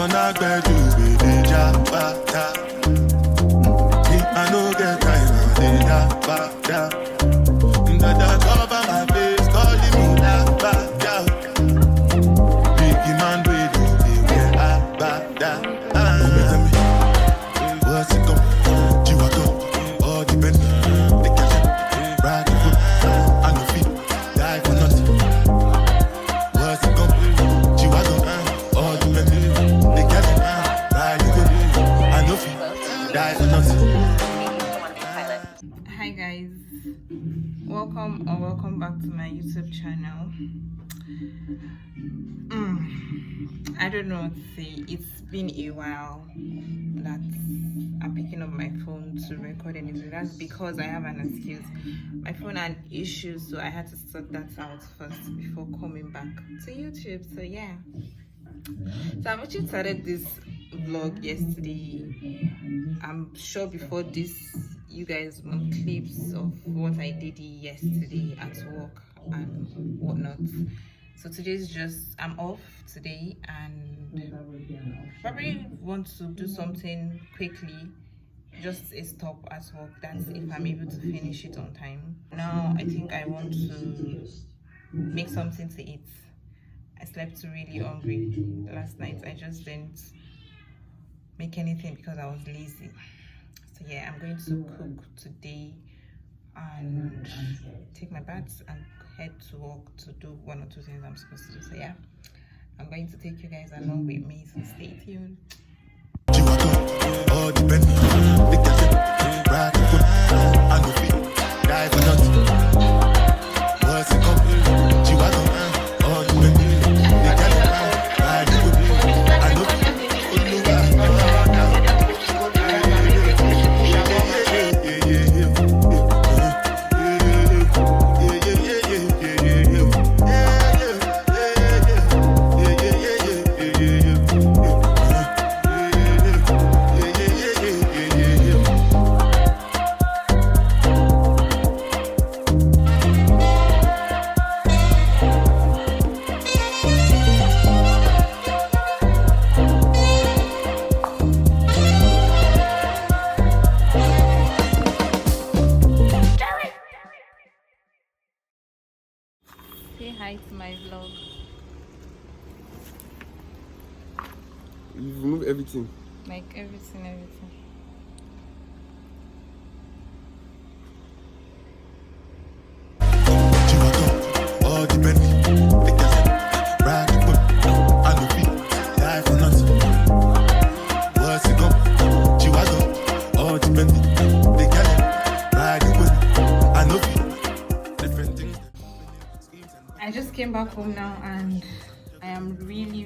I know get time, that cover my face, calling me that bad. Big man, we do the way I back down. What's it come? You are go, all depend. They catch it, ride the foot, I no fit, die for nothing. What's it come? You are go, all depend. They catch it, ride the foot, I no fit, die for nothing. Hi guys, welcome or welcome back to my YouTube channel. I don't know what to say. It's been a while that I'm picking up my phone to record anything. That's because I have an excuse. My phone had issues, so I had to sort that out first before coming back to YouTube. So yeah, so I've actually started this vlog yesterday. I'm sure before this you guys want clips of what I did yesterday at work and whatnot. So today's just, I'm off today and probably want to do something quickly, just a stop at work. That's if I'm able to finish it on time. Now I think I want to make something to eat. I slept really hungry last night. I just didn't make anything because I was lazy. So yeah, I'm going to cook today and take my bath and head to work to do one or two things I'm supposed to do. So yeah, I'm going to take you guys along with me, so stay tuned. Say hi to my vlog. You remove everything. Like everything. I just came back home now and I am really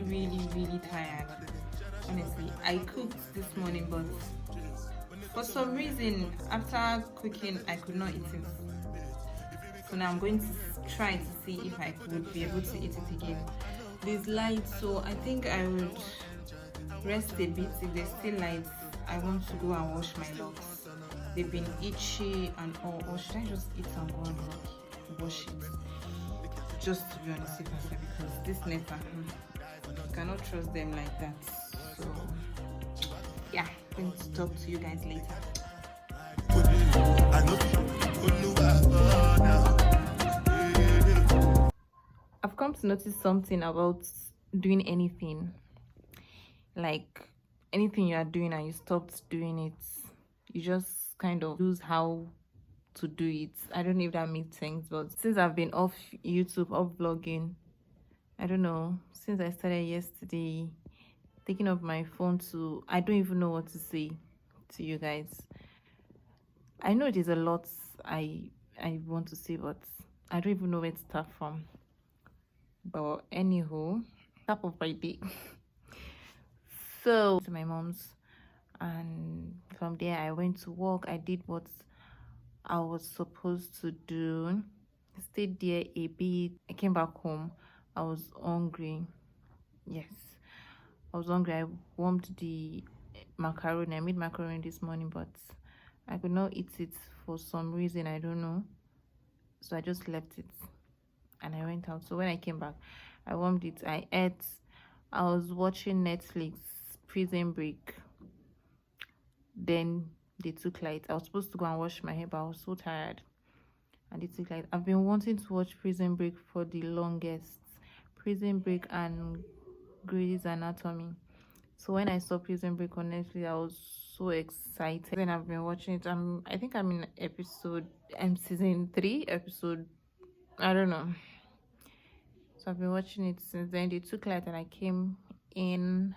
tired. Honestly, I cooked this morning, but for some reason after cooking I could not eat it. So now I'm going to try to see if I could be able to eat it again. There's light, so I think I would rest a bit. If there's still light, I want to go and wash my locks. They've been itchy and all. Or should I just eat and go and wash it? Just to be on the safer side, because this netter, you cannot trust them like that. So yeah, I'm going to talk to you guys later. I've come to notice something about doing anything. Like anything you are doing and you stopped doing it, you just kind of lose how to do it. I don't know if that makes sense, but since I've been off YouTube, off vlogging, I don't know, since I started yesterday, taking up my phone to, I don't even know what to say to you guys. I know there's a lot I want to say, but I don't even know where to start from. But anywho, top of my day. So to my mom's, and from there I went to work. I did what I was supposed to do. I stayed there a bit. I came back home. I was hungry. Yes, I was hungry. I warmed the macaroni. I made macaroni this morning, but I could not eat it for some reason. I don't know. So I just left it and I went out. So when I came back, I warmed it. I ate. I was watching Netflix Prison Break. Then they took light. I was supposed to go and wash my hair, but I was so tired. And they took light. I've been wanting to watch Prison Break for the longest. Prison Break and Grey's Anatomy. So when I saw Prison Break on Netflix, I was so excited. Then I've been watching it. I think I'm in season 3, episode, I don't know. So I've been watching it since then. They took light and I came in.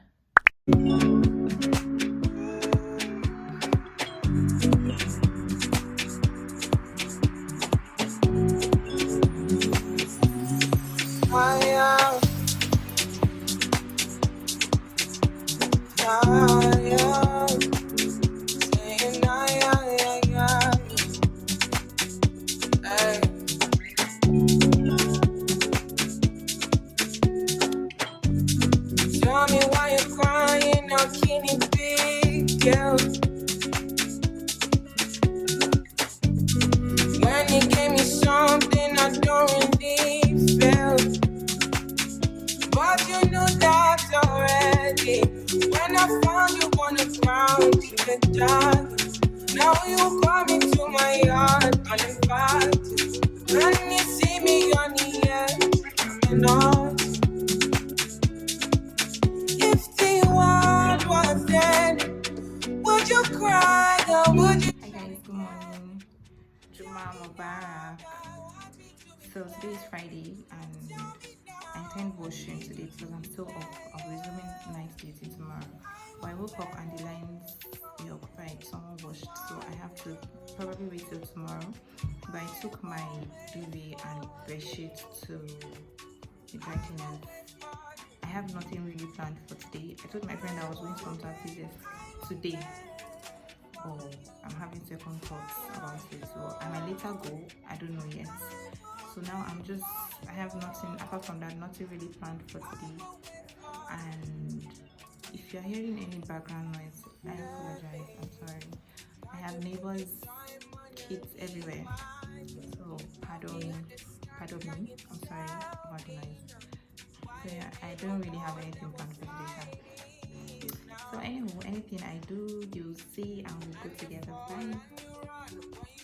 Tell me why you're crying, how can it be, girl? When you gave me something I don't really feel, but you knew that already. When I found you on the ground in the dark, now you come into my yard uninvited. When you see me on the air, coming on. If the world was dead, would you cry or would you? Hi guys, good morning. Juma Mubarak. So today is Friday and I intend washing today because I'm still off. I'll be resuming night duty tomorrow. But I woke up and the lines were occupied. Someone washed, so I have to probably wait till tomorrow. But I took my duvet and bedsheet to the dry cleaners. I have nothing really planned for today. I told my friend I was going to come to her today. Oh, I'm having second thoughts about it. So I might later go. I don't know yet. So now I have nothing apart from that, nothing really planned for today. And if you're hearing any background noise, I apologize. I'm sorry. I have neighbors, kids everywhere. So pardon me. I'm sorry about the noise. So yeah, I don't really have anything planned for today. So anyway, anything I do, you'll see and we'll go together. Bye.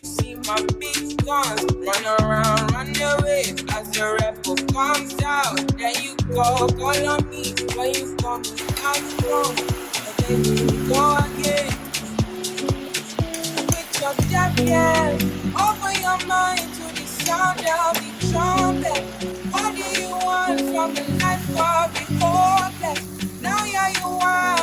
See my big guns run around, run away as the rebel comes out. Then you go call on me when you come out from, and then you go again with your jacket. Open your mind to the sound of the trumpet. What do you want from the life of the hopeless? Now yeah, you want